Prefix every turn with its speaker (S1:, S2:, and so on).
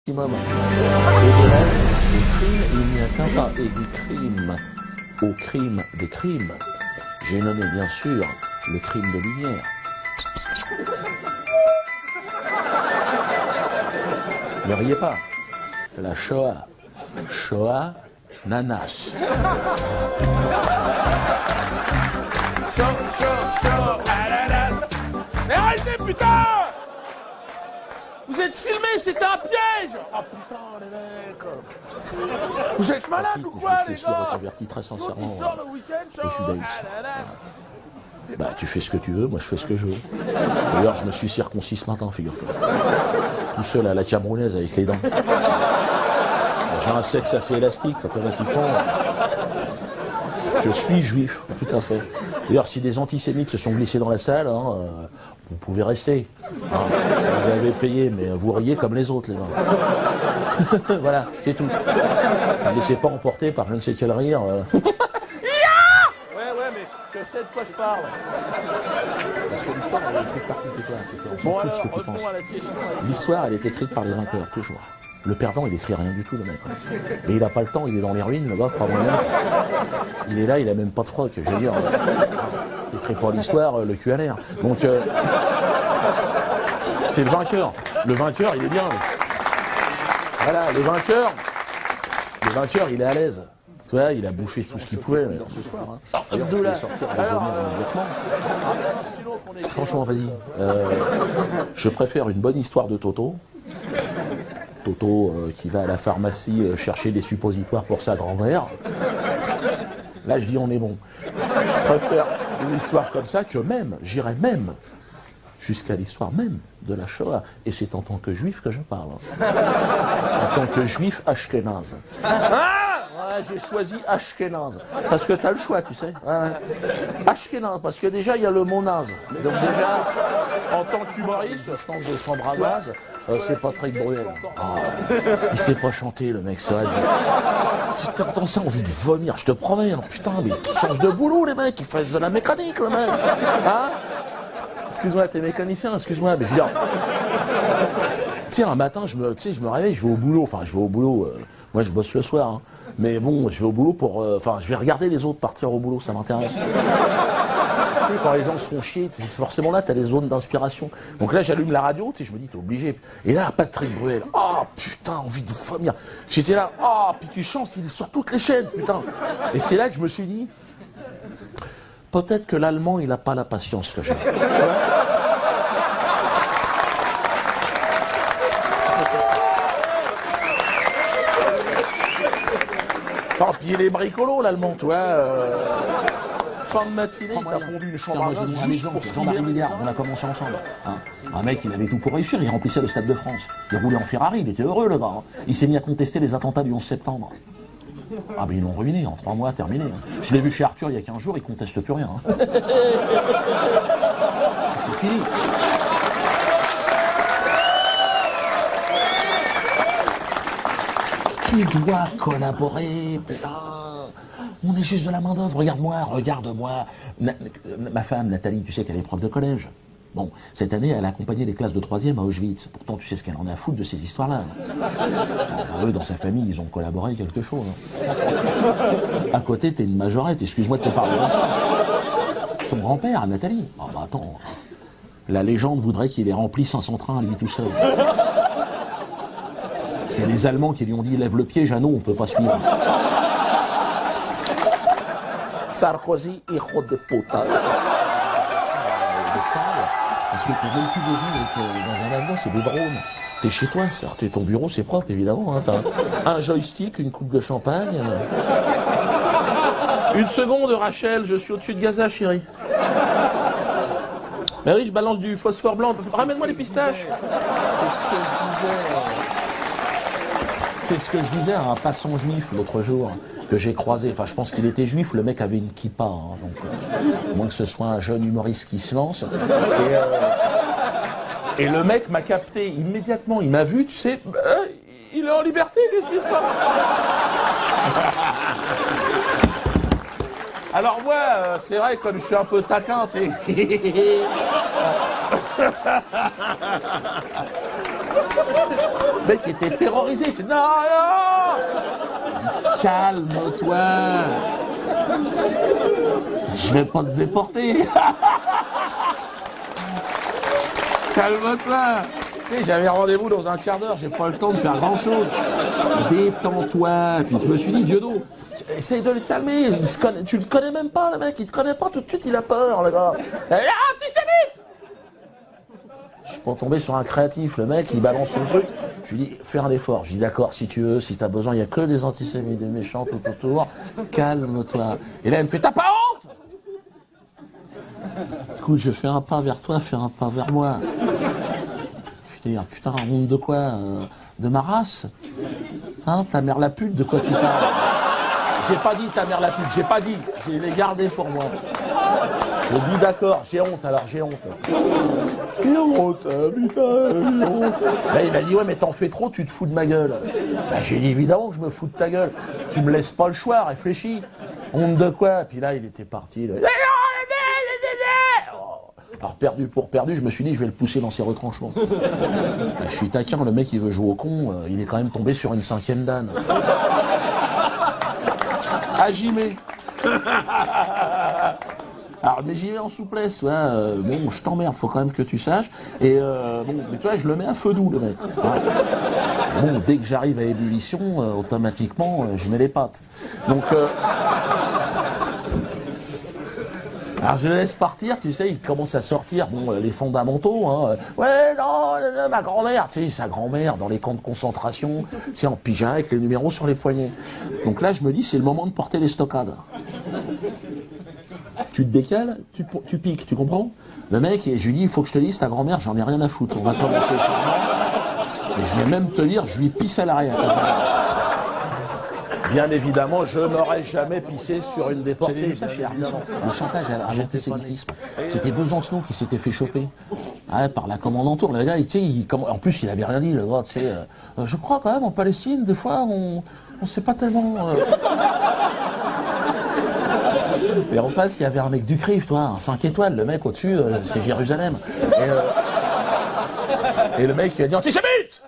S1: maximum. Au-delà des crimes, il n'y a qu'un pas. Et du crime au crime des crimes, j'ai nommé bien sûr le crime de lumière. Ne riez pas. La Shoah. Shoah, nanas.
S2: Mais arrêtez, putain! Vous êtes filmés, c'était un piège! Oh putain, les mecs! Vous êtes malades ou quoi, les
S1: Je me suis
S2: gars?
S1: reconverti très sincèrement
S2: Le week-end,
S1: au judaïsme. Bah, tu fais ce que tu veux, moi je fais ce que je veux. D'ailleurs, je me suis circoncis ce matin, figure-toi. Tout seul à la camerounaise avec les dents. J'ai un sexe assez élastique, automatiquement. Je suis juif, tout à fait. D'ailleurs, si des antisémites se sont glissés dans la salle, hein, vous pouvez rester. Hein, vous avez payé, mais vous riez comme les autres, les gars. Voilà, c'est tout. Ne laissez pas emporter par je ne sais quel rire.
S2: Ouais, mais je sais de quoi je parle.
S1: Parce que l'histoire, elle est écrite par qui, toi. On s'en
S2: Bon,
S1: fout de
S2: alors,
S1: ce que tu penses.
S2: revenons à la question.
S1: L'histoire, elle est écrite par les vainqueurs, toujours. Le perdant, il écrit rien du tout, le mec. Et il n'a pas le temps, il est dans les ruines, là-bas, crois-moi bien. Il est là, il a même pas de froc, je veux dire. Il écrit pas l'histoire, le cul à l'air. Donc, c'est le vainqueur. Le vainqueur, il est bien. Voilà, le vainqueur, il est à l'aise. Tu vois, il a bouffé tout ce qu'il pouvait ce soir. Hein. D'ailleurs, il est sorti à vomir immédiatement. Franchement, vas-y. Je préfère une bonne histoire de Toto. Toto qui va à la pharmacie chercher des suppositoires pour sa grand-mère. Là, je dis on est bon. Je préfère une histoire comme ça que même, j'irais même, jusqu'à l'histoire même de la Shoah. Et c'est en tant que juif que je parle. En tant que juif ashkénaze. Ouais, j'ai choisi ashkénaze. Parce que t'as le choix, tu sais. Ouais. Ashkénaze, parce que déjà, il y a le mot naze. Donc déjà, en tant qu'humoriste, instance de chambre à vase, c'est Patrick Bruel. Oh, il sait pas chanter, le mec, ça. Tu t'entends ça, envie de vomir, je te promets. Hein, putain, mais ils changent de boulot, les mecs, ils font de la mécanique, le mec. Hein? Excuse-moi, t'es mécanicien, excuse-moi, mais je veux dire... Tu sais, un matin, je me réveille, je vais au boulot. Enfin, je vais au boulot, moi je bosse le soir. Hein. Mais bon, je vais au boulot pour... Enfin, je vais regarder les autres partir au boulot, ça m'intéresse. Tu sais, quand les gens se font chier, forcément là, t'as les zones d'inspiration. Donc là, j'allume la radio, tu sais, je me dis, t'es obligé. Et là, Patrick Bruel, oh putain, envie de vomir. J'étais là, oh, puis tu chantes, il est sur toutes les chaînes, putain. Et c'est là que je me suis dit, peut-être que l'allemand, il n'a pas la patience que j'ai. Oh, puis il est bricolo, l'allemand, tu vois. Fin de matinée, il t'a pondu une chambre à gaz juste pour
S3: Jean-Marie Milliard, on a commencé ensemble. Hein. Un mec, il avait tout pour réussir, il remplissait le Stade de France. Il roulait en Ferrari, il était heureux, le gars. Hein. Il s'est mis à contester les attentats du 11 septembre. Ah ben ils l'ont ruiné, en 3 mois, terminé. Hein. Je l'ai vu chez Arthur il y a 15 jours, il conteste plus rien. Hein. C'est fini. Tu dois collaborer, putain. On est juste de la main-d'œuvre. Regarde-moi. Ma femme, Nathalie, tu sais qu'elle est prof de collège. Bon, cette année, elle a accompagné les classes de 3e à Auschwitz. Pourtant, tu sais ce qu'elle en a à foutre de ces histoires-là. Bon, eux, dans sa famille, ils ont collaboré quelque chose. Hein. À côté, t'es une majorette, excuse-moi de te parler comme ça. Son grand-père, Nathalie. Ah bah attends, la légende voudrait qu'il ait rempli 500 trains, lui tout seul. C'est les Allemands qui lui ont dit, lève le pied, Jeannot, on peut pas suivre.
S1: Sarkozy, hijo de puta.
S3: Parce que t'as même plus besoin d'être dans un avion, c'est des drones.
S1: T'es chez toi, c'est ton bureau, c'est propre évidemment. Hein, t'as un joystick, une coupe de champagne. Une seconde, Rachel, je suis au-dessus de Gaza, chérie. Mais oui, je balance du phosphore blanc. Ramène-moi les pistaches.
S3: C'est ce que je disais à un passant juif l'autre jour que j'ai croisé. Enfin, je pense qu'il était juif, le mec avait une kippa. Hein, donc, à moins que ce soit un jeune humoriste qui se lance.
S1: Et le mec m'a capté immédiatement. Il m'a vu, tu sais. Il est en liberté, qu'est-ce qui se passe? Alors moi, c'est vrai, comme je suis un peu taquin, tu sais.
S3: Le mec était terrorisé. Tu dis, non, non. Calme-toi. Je vais pas te déporter. Calme-toi. Tu sais, j'avais rendez-vous dans un quart d'heure, j'ai pas le temps de faire grand-chose. Détends-toi. Puis je me suis dit, Diodo, essaye de le calmer. Tu le connais même pas, le mec. Il te connaît pas, tout de suite, il a peur, le gars. Antisémite! Je suis pas tombé sur un créatif, le mec, il balance son truc. Je lui dis, fais un effort. Je dis, d'accord, si tu veux, si t'as besoin, il n'y a que des antisémites, des méchants tout autour. Calme-toi. Et là, elle me fait, t'as pas honte? Écoute, je fais un pas vers toi, fais un pas vers moi. Je dis, putain, honte de quoi? De ma race? Hein, ta mère la pute, de quoi tu parles? J'ai pas dit ta mère la pute, j'ai pas dit. Je l'ai gardé pour moi. Je dis d'accord, j'ai honte alors, j'ai honte. J'ai honte, putain, j'ai honte. Là, il m'a dit, ouais, mais t'en fais trop, tu te fous de ma gueule. Bah, j'ai dit, évidemment que je me fous de ta gueule. Tu me laisses pas le choix, réfléchis. Honte de quoi? Puis là, il était parti. Là. Alors, perdu pour perdu, je me suis dit, je vais le pousser dans ses retranchements. Je suis taquin, le mec, il veut jouer au con, il est quand même tombé sur une 5e dan. Ah, j'y mets. Alors, mais j'y vais en souplesse, ouais, bon, je t'emmerde, faut quand même que tu saches. Et bon, mais tu vois, je le mets à feu doux, le mec. Ouais. Bon, dès que j'arrive à ébullition, automatiquement, je mets les pattes. Donc, alors je le laisse partir, tu sais, il commence à sortir, bon, les fondamentaux, hein. Ouais, non, ma grand-mère, tu sais, sa grand-mère dans les camps de concentration, tu sais, en pyjama avec les numéros sur les poignets. Donc là, je me dis, c'est le moment de porter les stockades. Tu te décales, tu piques, tu comprends? Le mec, je lui dis, il faut que je te dise, ta grand-mère, j'en ai rien à foutre, on va commencer. Et je vais même te dire, je lui pisse à l'arrière.
S1: Bien évidemment, je n'aurais jamais pissé sur une déportée.
S3: J'avais vu ça chez Ardisson, le chantage à l'antisémitisme. C'était Besancenot qui s'était fait choper par la commandanture. Le gars, tu sais, en plus, il avait rien dit, le gars, tu sais. Je crois quand même, en Palestine, des fois, on sait pas tellement... Et en face, il y avait un mec du CRIF, toi, un 5 étoiles. Le mec au-dessus, c'est Jérusalem. Et le mec, il a dit « Antisémite !»